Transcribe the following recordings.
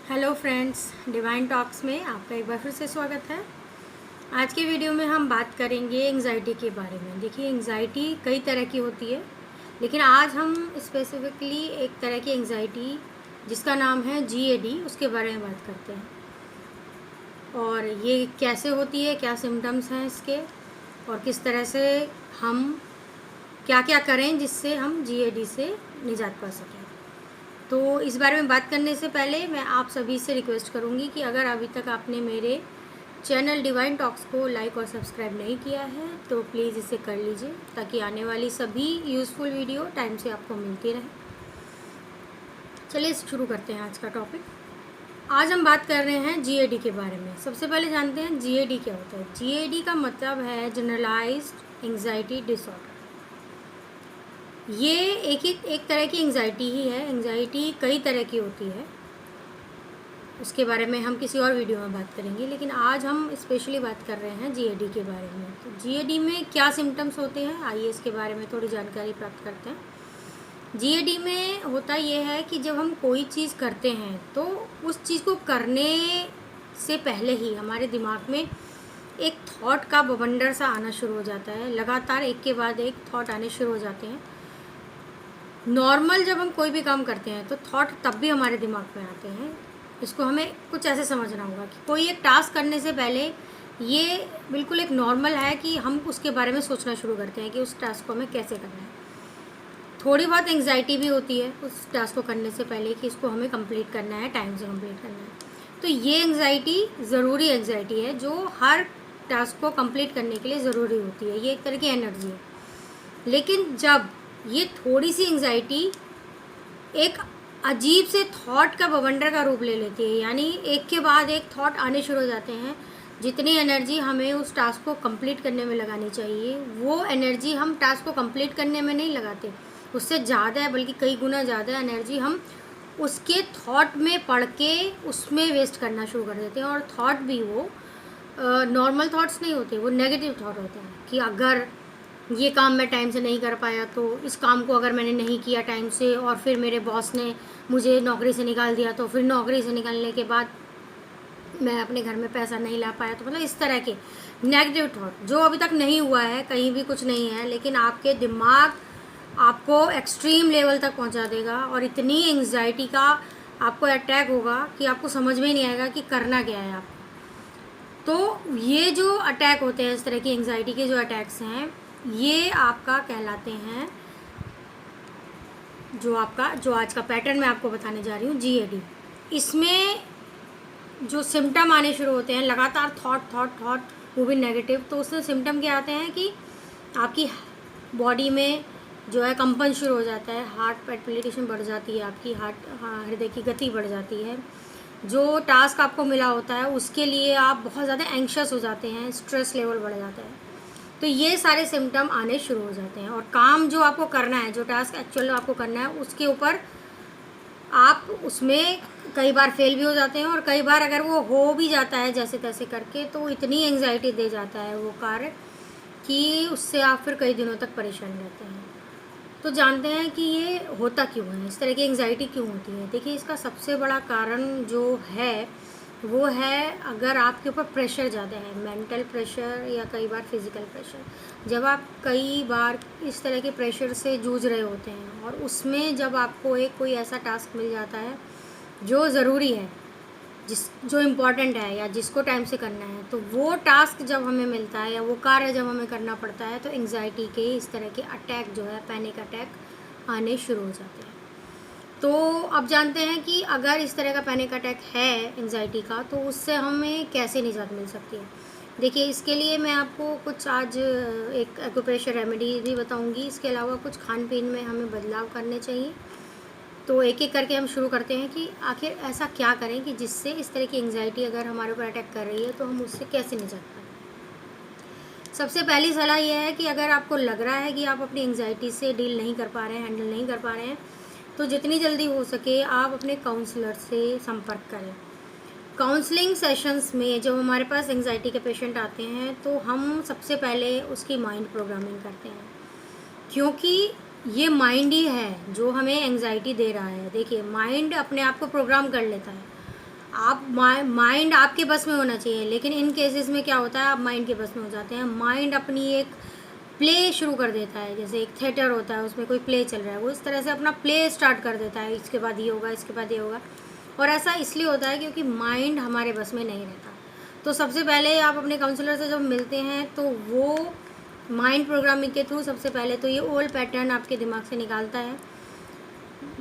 Hello friends, divine talks में आपका एक बार फिर से स्वागत है। आज के वीडियो में हम बात करेंगे एंग्जाइटी के बारे में। देखिए, एंग्जाइटी कई तरह की होती है, लेकिन आज हम स्पेसिफिकली एक तरह की एंग्जाइटी जिसका नाम है GAD उसके बारे में बात करते हैं। और ये कैसे होती है, क्या सिम्टम्स हैं इसके, और किस तरह से हम क्या क्या करें जिससे हम GAD से निजात पा सकें। तो इस बारे में बात करने से पहले मैं आप सभी से रिक्वेस्ट करूंगी कि अगर अभी तक आपने मेरे चैनल डिवाइन टॉक्स को लाइक और सब्सक्राइब नहीं किया है तो प्लीज़ इसे कर लीजिए, ताकि आने वाली सभी यूज़फुल वीडियो टाइम से आपको मिलती रहे। चलिए शुरू करते हैं आज का टॉपिक। आज हम बात कर रहे हैं GAD के बारे में। सबसे पहले जानते हैं GAD क्या होता है। GAD का मतलब है जनरलाइज्ड एंग्जाइटी डिसऑर्डर। ये एक तरह की एंग्जाइटी ही है। एंग्जाइटी कई तरह की होती है, उसके बारे में हम किसी और वीडियो में बात करेंगे, लेकिन आज हम स्पेशली बात कर रहे हैं GAD के बारे में। तो GAD में क्या सिम्टम्स होते हैं, आइए इसके बारे में थोड़ी जानकारी प्राप्त करते हैं। GAD में होता ये है कि जब हम कोई चीज़ करते हैं तो उस चीज़ को करने से पहले ही हमारे दिमाग में एक थॉट का बवंडर सा आना शुरू हो जाता है। लगातार एक के बाद एक थॉट आने शुरू हो जाते हैं। नॉर्मल जब हम कोई भी काम करते हैं तो थॉट तब भी हमारे दिमाग में आते हैं। इसको हमें कुछ ऐसे समझना होगा कि कोई एक टास्क करने से पहले ये बिल्कुल एक नॉर्मल है कि हम उसके बारे में सोचना शुरू करते हैं कि उस टास्क को हमें कैसे करना है। थोड़ी बहुत एंग्जाइटी भी होती है उस टास्क को करने से पहले कि इसको हमें कंप्लीट करना है, टाइम से कंप्लीट करना है। तो ये एंग्जाइटी ज़रूरी एंग्जाइटी है जो हर टास्क को कंप्लीट करने के लिए ज़रूरी होती है। ये एक तरह की एनर्जी है। लेकिन जब ये थोड़ी सी एंग्जाइटी एक अजीब से थॉट का बवंडर का रूप ले लेती है, यानी एक के बाद एक थॉट आने शुरू हो जाते हैं। जितनी एनर्जी हमें उस टास्क को कंप्लीट करने में लगानी चाहिए, वो एनर्जी हम टास्क को कंप्लीट करने में नहीं लगाते, उससे ज़्यादा है, बल्कि कई गुना ज़्यादा एनर्जी हम उसके थॉट में पढ़ के उसमें वेस्ट करना शुरू कर देते हैं। और थॉट भी वो नॉर्मल थॉट्स नहीं होते, वो नेगेटिव थॉट होते हैं कि अगर ये काम मैं टाइम से नहीं कर पाया, तो इस काम को अगर मैंने नहीं किया टाइम से और फिर मेरे बॉस ने मुझे नौकरी से निकाल दिया, तो फिर नौकरी से निकालने के बाद मैं अपने घर में पैसा नहीं ला पाया। तो मतलब इस तरह के नेगेटिव थॉट जो अभी तक नहीं हुआ है, कहीं भी कुछ नहीं है, लेकिन आपके दिमाग आपको एक्सट्रीम लेवल तक पहुंचा देगा और इतनी एंग्जाइटी का आपको अटैक होगा कि आपको समझ में नहीं आएगा कि करना क्या है आपको। तो ये जो अटैक होते हैं, इस तरह की एंग्जाइटी के जो अटैक्स हैं, ये आपका कहलाते हैं, जो आज का पैटर्न मैं आपको बताने जा रही हूँ, GAD। इसमें जो सिम्टम आने शुरू होते हैं, लगातार थॉट वो भी नेगेटिव, तो उसमें सिम्टम क्या आते हैं कि आपकी बॉडी में जो है कंपन शुरू हो जाता है, हार्ट पैल्पिटेशन बढ़ जाती है, आपकी हृदय की गति बढ़ जाती है। जो टास्क आपको मिला होता है उसके लिए आप बहुत ज़्यादा एंग्शियस हो जाते हैं, स्ट्रेस लेवल बढ़ जाता है। तो ये सारे सिम्टम आने शुरू हो जाते हैं। और काम जो आपको करना है, जो टास्क एक्चुअल आपको करना है, उसके ऊपर आप उसमें कई बार फेल भी हो जाते हैं, और कई बार अगर वो हो भी जाता है जैसे तैसे करके, तो इतनी एंग्जाइटी दे जाता है वो कार्य कि उससे आप फिर कई दिनों तक परेशान रहते हैं। तो जानते हैं कि ये होता क्यों है, इस तरह की एंग्जाइटी क्यों होती है। देखिए, इसका सबसे बड़ा कारण जो है वो है, अगर आपके ऊपर प्रेशर ज़्यादा है, मेंटल प्रेशर या कई बार फिज़िकल प्रेशर। जब आप कई बार इस तरह के प्रेशर से जूझ रहे होते हैं और उसमें जब आपको कोई ऐसा टास्क मिल जाता है जो ज़रूरी है, जो इम्पोर्टेंट है या जिसको टाइम से करना है, तो वो टास्क जब हमें मिलता है या वो कार्य जब हमें करना पड़ता है, तो एंग्जाइटी के इस तरह के अटैक जो है, पैनिक अटैक आने शुरू हो जाते हैं। तो अब जानते हैं कि अगर इस तरह का पैनिक अटैक है एंग्जाइटी का, तो उससे हमें कैसे निजात मिल सकती है। देखिए, इसके लिए मैं आपको कुछ आज एक एक्यूप्रेशर रेमेडी भी बताऊंगी। इसके अलावा कुछ खान पीन में हमें बदलाव करने चाहिए। तो एक एक करके हम शुरू करते हैं कि आखिर ऐसा क्या करें कि जिससे इस तरह की एंग्जाइटी अगर हमारे ऊपर अटैक कर रही है तो हम उससे कैसे निजात पाएँ। सबसे पहली सलाह यह है कि अगर आपको लग रहा है कि आप अपनी एंग्जाइटी से डील नहीं कर पा रहे हैं, हैंडल नहीं कर पा रहे हैं, तो जितनी जल्दी हो सके आप अपने काउंसलर से संपर्क करें। काउंसलिंग सेशंस में जब हमारे पास एंग्जाइटी के पेशेंट आते हैं, तो हम सबसे पहले उसकी माइंड प्रोग्रामिंग करते हैं, क्योंकि ये माइंड ही है जो हमें एंग्जाइटी दे रहा है। देखिए, माइंड अपने आप को प्रोग्राम कर लेता है। आप माइंड आपके बस में होना चाहिए, लेकिन इन केसेस में क्या होता है, आप माइंड के बस में हो जाते हैं। माइंड अपनी एक प्ले शुरू कर देता है, जैसे एक थिएटर होता है, उसमें कोई प्ले चल रहा है, वो इस तरह से अपना प्ले स्टार्ट कर देता है, इसके बाद ये होगा, इसके बाद ये होगा। और ऐसा इसलिए होता है क्योंकि माइंड हमारे बस में नहीं रहता। तो सबसे पहले आप अपने काउंसलर से जब मिलते हैं तो वो माइंड प्रोग्रामिंग के थ्रू सबसे पहले तो ये ओल्ड पैटर्न आपके दिमाग से निकालता है।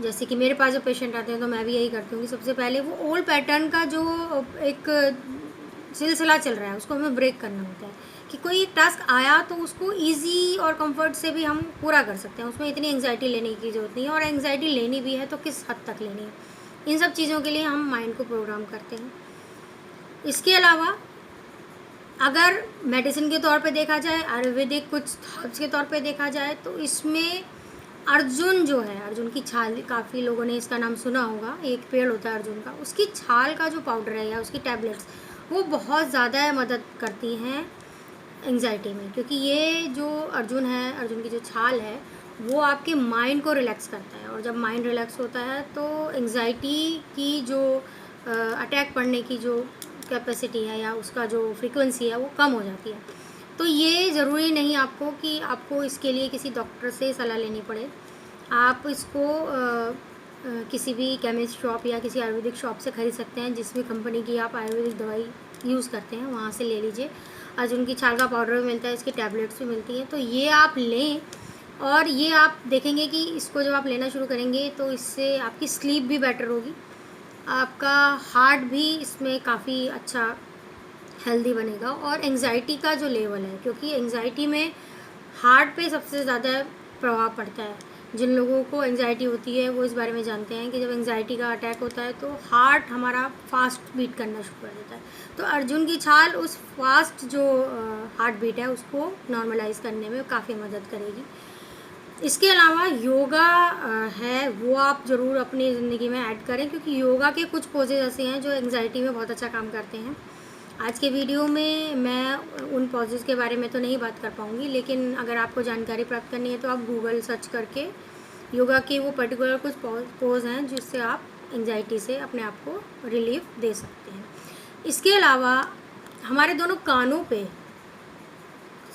जैसे कि मेरे पास जो पेशेंट आते हैं तो मैं भी यही करती हूँ कि सबसे पहले वो ओल्ड पैटर्न का जो एक सिलसिला चल रहा है उसको हमें ब्रेक करना होता है कि कोई एक टास्क आया तो उसको इजी और कंफर्ट से भी हम पूरा कर सकते हैं, उसमें इतनी एंग्जाइटी लेने की ज़रूरत नहीं है, और एंग्जाइटी लेनी भी है तो किस हद तक लेनी है, इन सब चीज़ों के लिए हम माइंड को प्रोग्राम करते हैं। इसके अलावा अगर मेडिसिन के तौर पे देखा जाए, आयुर्वेदिक कुछ हर्ब्स के तौर पे देखा जाए, तो इसमें अर्जुन जो है, अर्जुन की छाल, काफ़ी लोगों ने इसका नाम सुना होगा, एक पेड़ होता है अर्जुन का, उसकी छाल का जो पाउडर है या उसकी टैबलेट्स, वो बहुत ज़्यादा मदद करती हैं एंग्जाइटी में, क्योंकि ये जो अर्जुन है, अर्जुन की जो छाल है, वो आपके माइंड को रिलैक्स करता है, और जब माइंड रिलैक्स होता है तो एंग्जाइटी की जो अटैक पड़ने की जो कैपेसिटी है या उसका जो फ्रीक्वेंसी है वो कम हो जाती है। तो ये ज़रूरी नहीं आपको कि आपको इसके लिए किसी डॉक्टर से सलाह लेनी पड़े। आप इसको किसी भी केमिस्ट शॉप या किसी आयुर्वेदिक शॉप से ख़रीद सकते हैं, जिस भी कंपनी की आप आयुर्वेदिक दवाई यूज़ करते हैं वहाँ से ले लीजिए। अर्जुन की छाल का पाउडर भी मिलता है, इसकी टैबलेट्स भी मिलती हैं, तो ये आप लें। और ये आप देखेंगे कि इसको जब आप लेना शुरू करेंगे तो इससे आपकी स्लीप भी बेटर होगी, आपका हार्ट भी इसमें काफ़ी अच्छा हेल्दी बनेगा, और एंग्जाइटी का जो लेवल है, क्योंकि एंग्जाइटी में हार्ट पे सबसे ज़्यादा प्रभाव पड़ता है। जिन लोगों को एंग्जाइटी होती है वो इस बारे में जानते हैं कि जब एंग्जाइटी का अटैक होता है तो हार्ट हमारा फास्ट बीट करना शुरू कर देता है। तो अर्जुन की छाल उस फास्ट जो हार्ट बीट है उसको नॉर्मलाइज करने में काफ़ी मदद करेगी। इसके अलावा योगा है, वो आप ज़रूर अपनी ज़िंदगी में ऐड करें, क्योंकि योगा के कुछ पोजेज ऐसे हैं जो एंग्जाइटी में बहुत अच्छा काम करते हैं। आज के वीडियो में मैं उन पॉजेज़ के बारे में तो नहीं बात कर पाऊँगी, लेकिन अगर आपको जानकारी प्राप्त करनी है तो आप गूगल सर्च करके योगा के वो पर्टिकुलर कुछ पोज हैं जिससे आप एंग्जाइटी से अपने आप को रिलीफ दे सकते हैं। इसके अलावा हमारे दोनों कानों पे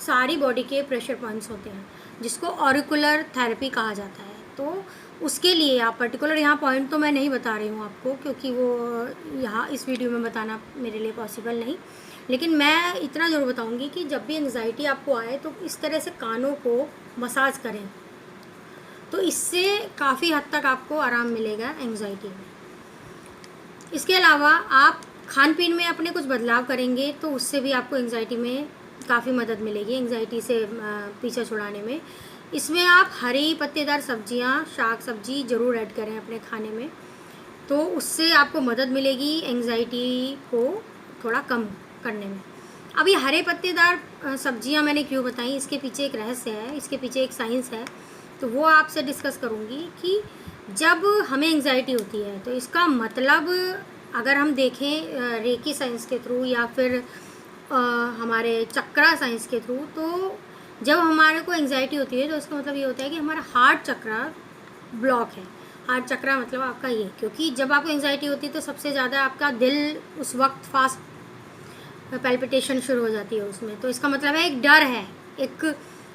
सारी बॉडी के प्रेशर पॉइंट्स होते हैं, जिसको ऑरिकुलर थेरेपी कहा जाता है। तो उसके लिए आप पर्टिकुलर यहाँ पॉइंट तो मैं नहीं बता रही हूँ आपको, क्योंकि वो यहाँ इस वीडियो में बताना मेरे लिए पॉसिबल नहीं, लेकिन मैं इतना ज़रूर बताऊँगी कि जब भी एंग्जाइटी आपको आए तो इस तरह से कानों को मसाज करें, तो इससे काफ़ी हद तक आपको आराम मिलेगा एंग्जाइटी में। इसके अलावा आप खान पीन में अपने कुछ बदलाव करेंगे तो उससे भी आपको एंग्जाइटी में काफ़ी मदद मिलेगी, एंग्जाइटी से पीछा छुड़ाने में। इसमें आप हरी पत्तेदार सब्जियां, शाक सब्जी ज़रूर ऐड करें अपने खाने में, तो उससे आपको मदद मिलेगी एंग्जाइटी को थोड़ा कम करने में। अब ये हरे पत्तेदार सब्जियां मैंने क्यों बताई, इसके पीछे एक रहस्य है, इसके पीछे एक साइंस है, तो वो आपसे डिस्कस करूँगी कि जब हमें एंग्जाइटी होती है तो इसका मतलब अगर हम देखें रेकी साइंस के थ्रू या फिर हमारे चक्रा साइंस के थ्रू, तो जब हमारे को एंग्जाइटी होती है तो इसका मतलब ये होता है कि हमारा हार्ट चक्रा ब्लॉक है। हार्ट चक्रा मतलब आपका ये, क्योंकि जब आपको एंग्जाइटी होती है तो सबसे ज़्यादा आपका दिल उस वक्त फास्ट पैल्पिटेशन शुरू हो जाती है उसमें, तो इसका मतलब है एक डर है, एक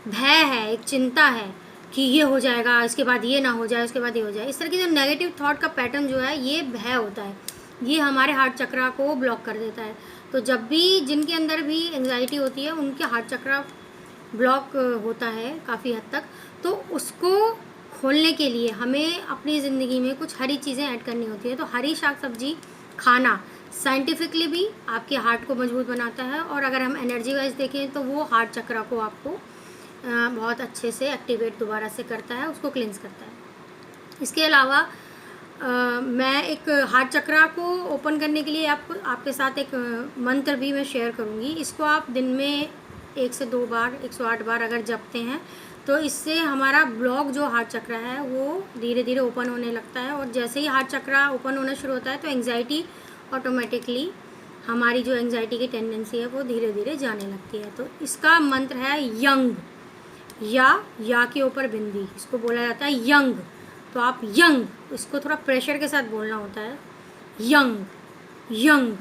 भय है, एक चिंता है कि ये हो जाएगा, इसके बाद ये ना हो जाए, उसके बाद ये हो जाए। इस तरह की जो नेगेटिव थॉट का पैटर्न जो है, ये भय होता है, ये हमारे हार्ट चक्रा को ब्लॉक कर देता है। तो जब भी जिनके अंदर भी एंग्जाइटी होती है उनके हार्ट चक्रा ब्लॉक होता है काफ़ी हद तक, तो उसको खोलने के लिए हमें अपनी ज़िंदगी में कुछ हरी चीज़ें ऐड करनी होती है। तो हरी शाक सब्जी खाना साइंटिफिकली भी आपके हार्ट को मजबूत बनाता है, और अगर हम एनर्जी वाइज देखें तो वो हार्ट चक्रा को आपको बहुत अच्छे से एक्टिवेट दोबारा से करता है, उसको क्लिंस करता है। इसके अलावा मैं एक हार्ट चक्रा को ओपन करने के लिए आपके साथ एक मंत्र भी मैं शेयर करूँगी। इसको आप दिन में 1 से 2 बार 108 बार अगर जपते हैं तो इससे हमारा ब्लॉक जो हार्ट चक्रा है वो धीरे धीरे ओपन होने लगता है, और जैसे ही हार्ट चक्रा ओपन होना शुरू होता है तो एंग्जाइटी ऑटोमेटिकली, हमारी जो एंग्जाइटी की टेंडेंसी है वो धीरे धीरे जाने लगती है। तो इसका मंत्र है यंग, या के ऊपर बिंदी, इसको बोला जाता है यंग। तो आप यंग, इसको थोड़ा प्रेशर के साथ बोलना होता है, यंग यंग।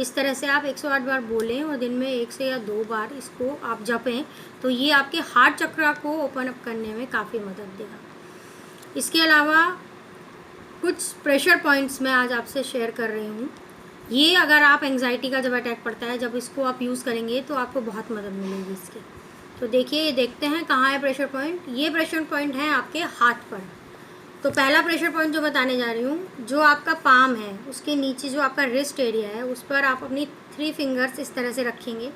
इस तरह से आप 108 बार बोलें और दिन में 1 से या 2 बार इसको आप जपें, तो ये आपके हार्ट चक्र को ओपन अप करने में काफ़ी मदद देगा। इसके अलावा कुछ प्रेशर पॉइंट्स मैं आज आपसे शेयर कर रही हूँ। ये अगर आप एंग्जाइटी का जब अटैक पड़ता है, जब इसको आप यूज़ करेंगे तो आपको बहुत मदद मिलेगी इसकी। तो देखिए, ये देखते हैं कहाँ है प्रेशर पॉइंट। ये प्रेशर पॉइंट है आपके हाथ पर। तो पहला प्रेशर पॉइंट जो बताने जा रही हूँ, जो आपका पाम है उसके नीचे जो आपका रिस्ट एरिया है, उस पर आप अपनी 3 फिंगर्स इस तरह से रखेंगे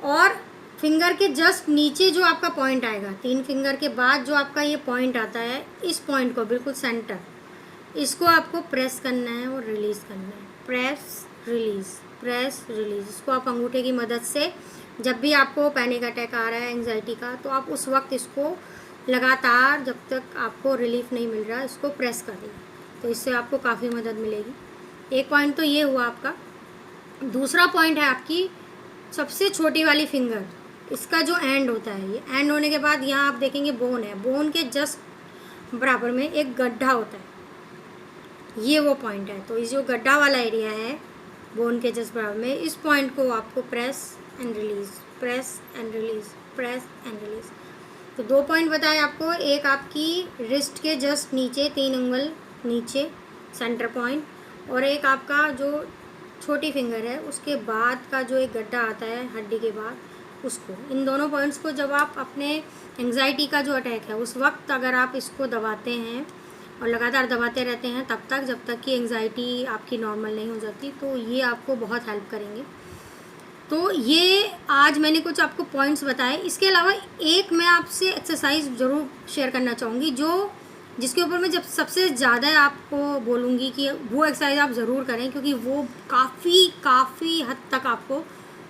और फिंगर के जस्ट नीचे जो आपका पॉइंट आएगा, 3 फिंगर के बाद जो आपका ये पॉइंट आता है, इस पॉइंट को बिल्कुल सेंटर, इसको आपको प्रेस करना है और रिलीज़ करना है। Press release, press release. इसको आप अंगूठे की मदद से, जब भी आपको पैनिक अटैक आ रहा है एंग्जाइटी का, तो आप उस वक्त इसको लगातार, जब तक आपको रिलीफ नहीं मिल रहा, इसको प्रेस कर दें, तो इससे आपको काफ़ी मदद मिलेगी। एक पॉइंट तो ये हुआ आपका। दूसरा पॉइंट है आपकी सबसे छोटी वाली फिंगर, इसका जो एंड होता है, ये एंड होने के बाद यहाँ आप देखेंगे बोन है, बोन के जस्ट बराबर में एक गड्ढा होता है, ये वो पॉइंट है। तो इस जो गड्ढा वाला एरिया है बोन के जस्ट बराबर में, इस पॉइंट को आपको press and release, press and release, press and release. तो 2 पॉइंट बताए आपको, एक आपकी रिस्ट के जस्ट नीचे 3 उंगल नीचे सेंटर पॉइंट, और एक आपका जो छोटी फिंगर है उसके बाद का जो एक गड्ढा आता है हड्डी के बाद, उसको। इन दोनों पॉइंट्स को जब आप अपने एंग्जाइटी का जो अटैक है उस वक्त अगर आप इसको दबाते हैं और लगातार दबाते रहते हैं तब तक, जब तक कि एंग्जाइटी आपकी नॉर्मल नहीं हो जाती, तो ये आपको बहुत हेल्प करेंगे। तो ये आज मैंने कुछ आपको पॉइंट्स बताए। इसके अलावा एक मैं आपसे एक्सरसाइज ज़रूर शेयर करना चाहूँगी, जिसके ऊपर मैं जब सबसे ज़्यादा आपको बोलूँगी कि वो एक्सरसाइज आप ज़रूर करें, क्योंकि वो काफ़ी हद तक आपको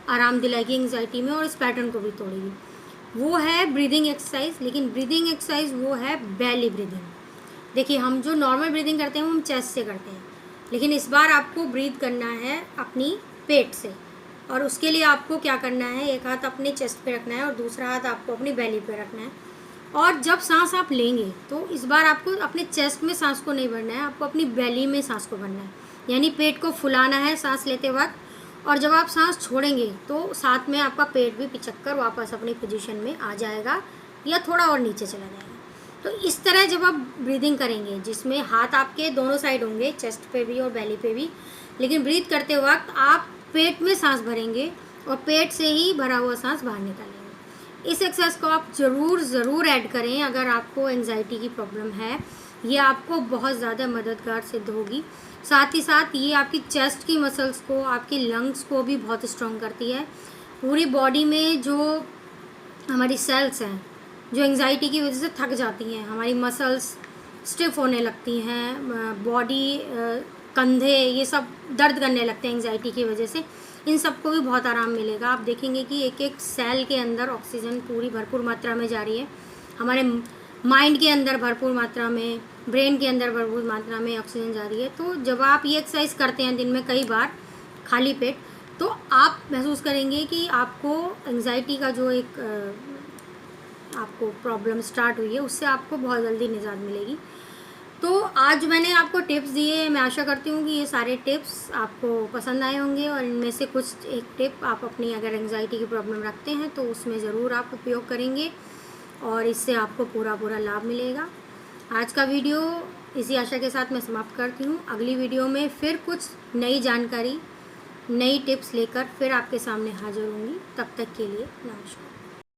आराम दिलाएगी एंग्जाइटी में और इस पैटर्न को भी तोड़ेगी। वो है ब्रीदिंग एक्सरसाइज। लेकिन ब्रीदिंग एक्सरसाइज वो है बेली ब्रीदिंग। देखिए, हम जो नॉर्मल ब्रीदिंग करते हैं वो हम चेस्ट से करते हैं, लेकिन इस बार आपको ब्रीद करना है अपनी पेट से। और उसके लिए आपको क्या करना है, एक हाथ अपने चेस्ट पे रखना है और दूसरा हाथ आपको अपनी बेली पे रखना है। और जब सांस आप लेंगे तो इस बार आपको अपने चेस्ट में सांस को नहीं भरना है, आपको अपनी बेली में सांस को भरना है, यानी पेट को फुलाना है सांस लेते वक्त। और जब आप सांस छोड़ेंगे तो साथ में आपका पेट भी पिचक कर वापस अपनी पोजीशन में आ जाएगा या थोड़ा और नीचे चला जाएगा। तो इस तरह जब आप ब्रीदिंग करेंगे, जिसमें हाथ आपके दोनों साइड होंगे, चेस्ट पे भी और बेली पे भी, लेकिन ब्रीथ करते वक्त आप पेट में सांस भरेंगे और पेट से ही भरा हुआ सांस बाहर निकालेंगे। इस एक्सरसाइज को आप ज़रूर ऐड करें अगर आपको एंग्जाइटी की प्रॉब्लम है। ये आपको बहुत ज़्यादा मददगार सिद्ध होगी। साथ ही साथ ये आपकी चेस्ट की मसल्स को, आपकी लंग्स को भी बहुत स्ट्रॉन्ग करती है। पूरी बॉडी में जो हमारी सेल्स हैं, जो एंग्जाइटी की वजह से थक जाती हैं, हमारी मसल्स स्टिफ होने लगती हैं, बॉडी, कंधे, ये सब दर्द करने लगते हैं एंग्जाइटी की वजह से, इन सबको भी बहुत आराम मिलेगा। आप देखेंगे कि एक एक सेल के अंदर ऑक्सीजन पूरी भरपूर मात्रा में जा रही है। हमारे माइंड के अंदर भरपूर मात्रा में, ब्रेन के अंदर भरपूर मात्रा में ऑक्सीजन जा रही है। तो जब आप ये एक्सरसाइज करते हैं दिन में कई बार खाली पेट, तो आप महसूस करेंगे कि आपको एंग्जाइटी का जो एक आपको प्रॉब्लम स्टार्ट हुई है उससे आपको बहुत जल्दी निजात मिलेगी। तो आज मैंने आपको टिप्स दिए, मैं आशा करती हूँ कि ये सारे टिप्स आपको पसंद आए होंगे और इनमें से कुछ एक टिप आप अपनी अगर एंग्जाइटी की प्रॉब्लम रखते हैं तो उसमें ज़रूर आप उपयोग करेंगे और इससे आपको पूरा लाभ मिलेगा। आज का वीडियो इसी आशा के साथ मैं समाप्त करती हूँ। अगली वीडियो में फिर कुछ नई जानकारी, नई टिप्स लेकर फिर आपके सामने हाजिर होंगी। तब तक के लिए नमस्कार।